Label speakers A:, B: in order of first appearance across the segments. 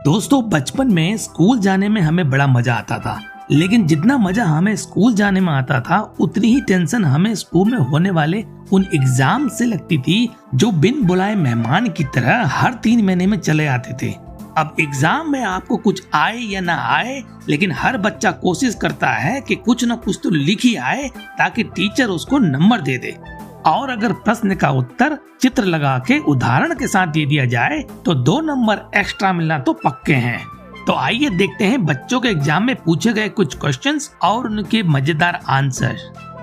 A: दोस्तों, बचपन में स्कूल जाने में हमें बड़ा मजा आता था, लेकिन जितना मजा हमें स्कूल जाने में आता था उतनी ही टेंशन हमें स्कूल में होने वाले उन एग्जाम से लगती थी जो बिन बुलाए मेहमान की तरह हर 3 महीने में चले आते थे। अब एग्जाम में आपको कुछ आए या ना आए, लेकिन हर बच्चा कोशिश करता है कि कुछ न कुछ तो लिख ही आए ताकि टीचर उसको नंबर दे दे। और अगर प्रश्न का उत्तर चित्र लगा के उदाहरण के साथ दे दिया जाए तो 2 नंबर एक्स्ट्रा मिलना तो पक्के हैं। तो आइए देखते हैं बच्चों के एग्जाम में पूछे गए कुछ क्वेश्चंस और उनके मजेदार आंसर।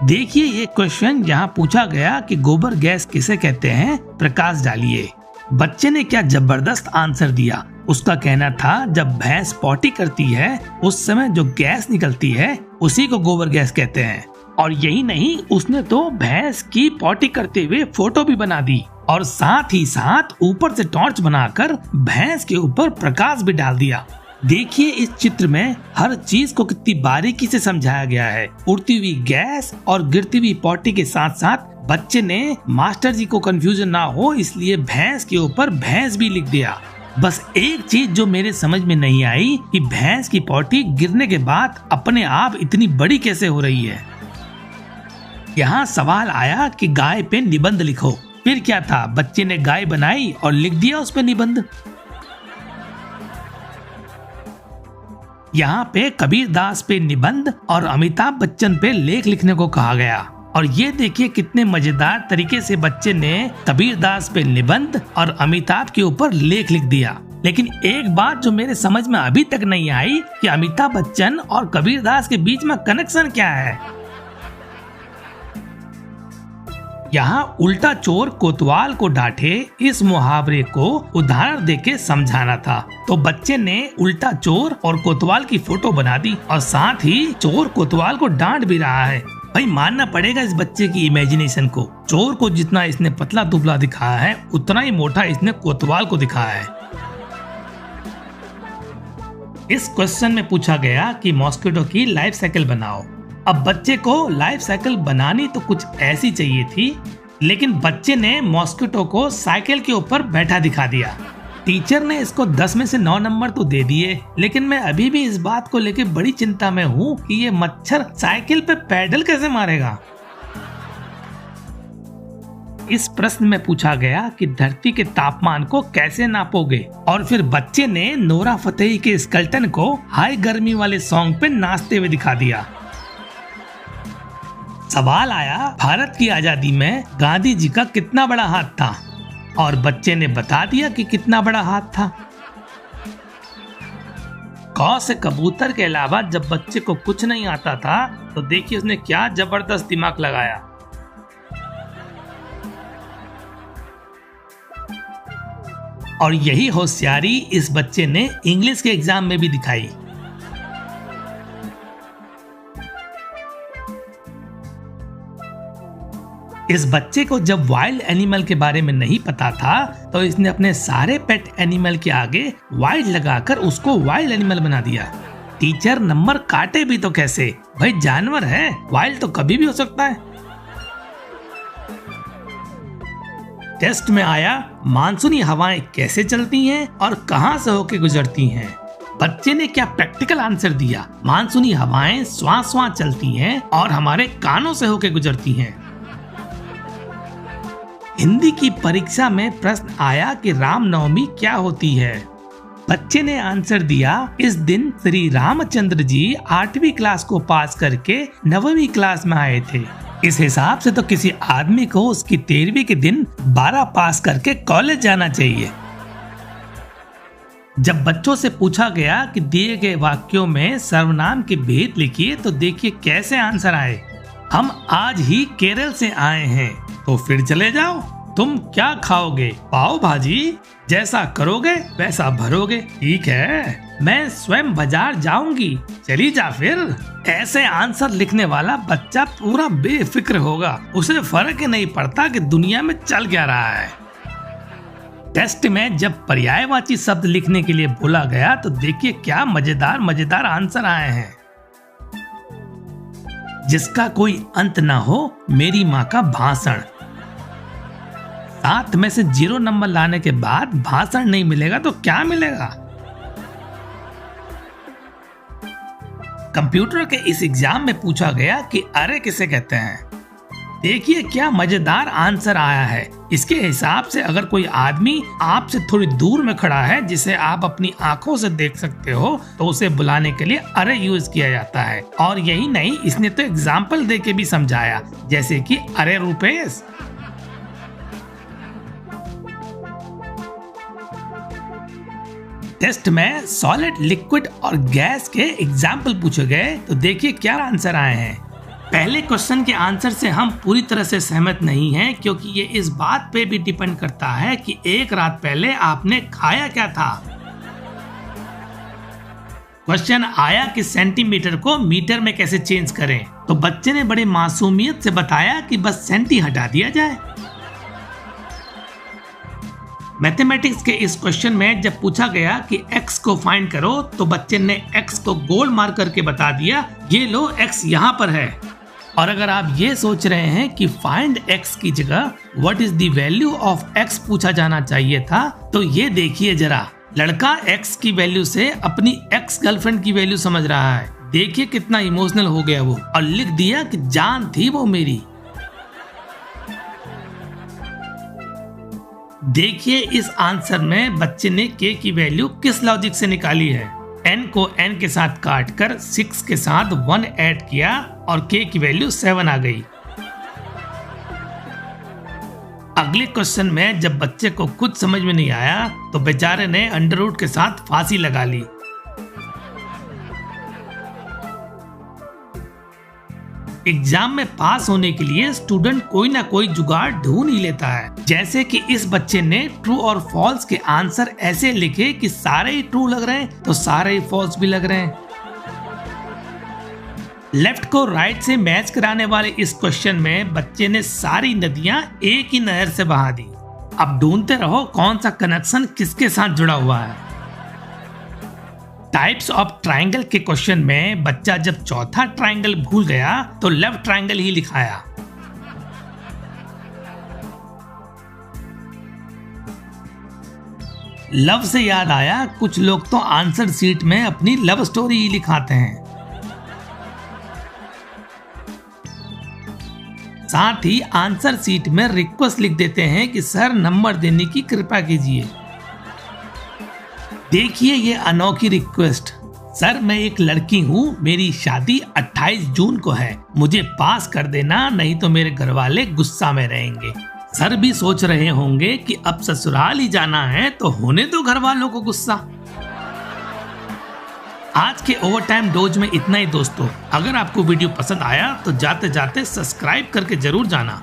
A: देखिए ये क्वेश्चन यहाँ पूछा गया कि गोबर गैस किसे कहते हैं, प्रकाश डालिए। बच्चे ने क्या जबरदस्त आंसर दिया। उसका कहना था जब भैंस पॉटी करती है उस समय जो गैस निकलती है उसी को गोबर गैस कहते हैं। और यही नहीं, उसने तो भैंस की पॉटी करते हुए फोटो भी बना दी और साथ ही साथ ऊपर से टॉर्च बनाकर भैंस के ऊपर प्रकाश भी डाल दिया। देखिए इस चित्र में हर चीज को कितनी बारीकी से समझाया गया है। उड़ती हुई गैस और गिरती हुई पॉटी के साथ साथ बच्चे ने मास्टर जी को कंफ्यूजन ना हो इसलिए भैंस के ऊपर भैंस भी लिख दिया। बस एक चीज जो मेरे समझ में नहीं आई कि भैंस की पॉटी गिरने के बाद अपने आप इतनी बड़ी कैसे हो रही है। यहाँ सवाल आया कि गाय पे निबंध लिखो। फिर क्या था, बच्चे ने गाय बनाई और लिख दिया उस पे निबंध। यहाँ पे कबीरदास पे निबंध और अमिताभ बच्चन पे लेख लिखने को कहा गया। और ये देखिए कितने मजेदार तरीके से बच्चे ने कबीरदास पे निबंध और अमिताभ के ऊपर लेख लिख दिया। लेकिन एक बात जो मेरे समझ में अभी तक नहीं आई कि अमिताभ बच्चन और कबीरदास के बीच में कनेक्शन क्या है। यहाँ उल्टा चोर कोतवाल को डांटे इस मुहावरे को उदाहरण देके समझाना था, तो बच्चे ने उल्टा चोर और कोतवाल की फोटो बना दी और साथ ही चोर कोतवाल को डांट भी रहा है। भाई मानना पड़ेगा इस बच्चे की इमेजिनेशन को। चोर को जितना इसने पतला दुबला दिखाया है उतना ही मोटा इसने कोतवाल को दिखाया है। इस क्वेश्चन में पूछा गया कि मॉस्किटो की लाइफ साइकिल बनाओ। अब बच्चे को लाइफ साइकिल बनानी तो कुछ ऐसी चाहिए थी, लेकिन बच्चे ने मॉस्किटो को साइकिल के ऊपर बैठा दिखा दिया। टीचर ने इसको 10 में से 9 नंबर तो दे दिए, लेकिन मैं अभी भी इस बात को लेकर बड़ी चिंता में हूँ कि ये मच्छर साइकिल पे पैडल कैसे मारेगा। इस प्रश्न में पूछा गया कि धरती के तापमान को कैसे नापोगे, और फिर बच्चे ने नोरा फतेही के स्केलेटन को हाई गर्मी वाले सॉन्ग पे नाचते हुए दिखा दिया। सवाल आया भारत की आजादी में गांधी जी का कितना बड़ा हाथ था, और बच्चे ने बता दिया कि कितना बड़ा हाथ था। कौ से कबूतर के अलावा जब बच्चे को कुछ नहीं आता था तो देखिए उसने क्या जबरदस्त दिमाग लगाया। और यही होशियारी इस बच्चे ने इंग्लिश के एग्जाम में भी दिखाई। इस बच्चे को जब वाइल्ड एनिमल के बारे में नहीं पता था तो इसने अपने सारे पेट एनिमल के आगे वाइल्ड लगाकर उसको वाइल्ड एनिमल बना दिया। टीचर नंबर काटे भी तो कैसे, भाई जानवर है, वाइल्ड तो कभी भी हो सकता है। टेस्ट में आया मानसूनी हवाएं कैसे चलती हैं और कहां से होके गुजरती हैं। बच्चे ने क्या प्रैक्टिकल आंसर दिया, मानसूनी हवाएं श्वास श्वास चलती हैं और हमारे कानों से होके गुजरती हैं। हिंदी की परीक्षा में प्रश्न आया कि रामनवमी क्या होती है। बच्चे ने आंसर दिया इस दिन श्री रामचंद्र जी 8वीं क्लास को पास करके 9वीं क्लास में आए थे। इस हिसाब से तो किसी आदमी को उसकी 13वीं के दिन 12 पास करके कॉलेज जाना चाहिए। जब बच्चों से पूछा गया कि दिए गए वाक्यों में सर्वनाम के भेद लिखिए तो देखिए कैसे आंसर आए। हम आज ही केरल से आए हैं तो फिर चले जाओ। तुम क्या खाओगे, पाव भाजी, जैसा करोगे वैसा भरोगे। ठीक है, मैं स्वयं बाजार जाऊंगी, चली जा फिर। ऐसे आंसर लिखने वाला बच्चा पूरा बेफिक्र होगा, उसे फर्क ही नहीं पड़ता कि दुनिया में चल क्या रहा है। टेस्ट में जब पर्यायवाची शब्द लिखने के लिए बोला गया तो देखिए क्या मजेदार मजेदार आंसर आए हैं। जिसका कोई अंत ना हो, मेरी माँ का भाषण। 7 में से 0 नंबर लाने के बाद भाषण नहीं मिलेगा तो क्या मिलेगा। कंप्यूटर के इस एग्जाम में पूछा गया कि अरे किसे कहते हैं। देखिए क्या मजेदार आंसर आया है। इसके हिसाब से अगर कोई आदमी आपसे थोड़ी दूर में खड़ा है जिसे आप अपनी आंखों से देख सकते हो तो उसे बुलाने के लिए अरे यूज किया जाता है। और यही नहीं, इसने तो एग्जाम्पल दे के भी समझाया, जैसे कि अरे रुपेश। टेस्ट में सॉलिड, लिक्विड और गैस के एग्जाम्पल पूछे गए तो देखिए क्या आंसर आए हैं। पहले क्वेश्चन के आंसर से हम पूरी तरह से सहमत नहीं हैं, क्योंकि ये इस बात पे भी डिपेंड करता है कि एक रात पहले आपने खाया क्या था। क्वेश्चन आया कि सेंटीमीटर को मीटर में कैसे चेंज करें, तो बच्चे ने बड़ी मासूमियत से बताया कि बस सेंटी हटा दिया जाए। मैथमेटिक्स के इस क्वेश्चन में जब पूछा गया कि x को फाइंड करो तो बच्चे ने x को गोल मार करके बता दिया, ये लो x यहाँ पर है। और अगर आप ये सोच रहे हैं कि फाइंड x की जगह what is the value of x पूछा जाना चाहिए था, तो ये देखिए जरा, लड़का x की वैल्यू से अपनी x गर्लफ्रेंड की वैल्यू समझ रहा है। देखिए कितना इमोशनल हो गया वो, और लिख दिया कि जान थी वो मेरी। देखिए इस आंसर में बच्चे ने k की वैल्यू किस लॉजिक से निकाली है। n को n के साथ काट कर 6 के साथ 1 ऐड किया और k की वैल्यू 7 आ गई। अगले क्वेश्चन में जब बच्चे को कुछ समझ में नहीं आया तो बेचारे ने अंडर रूट के साथ फांसी लगा ली। एग्जाम में पास होने के लिए स्टूडेंट कोई ना कोई जुगाड़ ढूंढ ही लेता है, जैसे कि इस बच्चे ने ट्रू और फॉल्स के आंसर ऐसे लिखे कि सारे ही ट्रू लग रहे हैं तो सारे ही फॉल्स भी लग रहे हैं। लेफ्ट को राइट से मैच कराने वाले इस क्वेश्चन में बच्चे ने सारी नदियां एक ही नहर से बहा दी। अब ढूंढते रहो कौन सा कनेक्शन किसके साथ जुड़ा हुआ है। टाइप्स ऑफ ट्राइंगल के क्वेश्चन में बच्चा जब चौथा ट्राइंगल भूल गया तो लेफ्ट ट्राइंगल ही लिखाया। लव से याद आया, कुछ लोग तो आंसर शीट में अपनी लव स्टोरी ही लिखाते हैं। साथ ही आंसर शीट में रिक्वेस्ट लिख देते हैं कि सर नंबर देने की कृपा कीजिए। देखिए ये अनोखी रिक्वेस्ट, सर मैं एक लड़की हूँ, मेरी शादी 28 जून को है, मुझे पास कर देना नहीं तो मेरे घर वाले गुस्सा में रहेंगे। सर भी सोच रहे होंगे कि अब ससुराल ही जाना है तो होने दो घर वालों को गुस्सा। आज के ओवर टाइम डोज में इतना ही दोस्तों। अगर आपको वीडियो पसंद आया तो जाते जाते सब्सक्राइब करके जरूर जाना।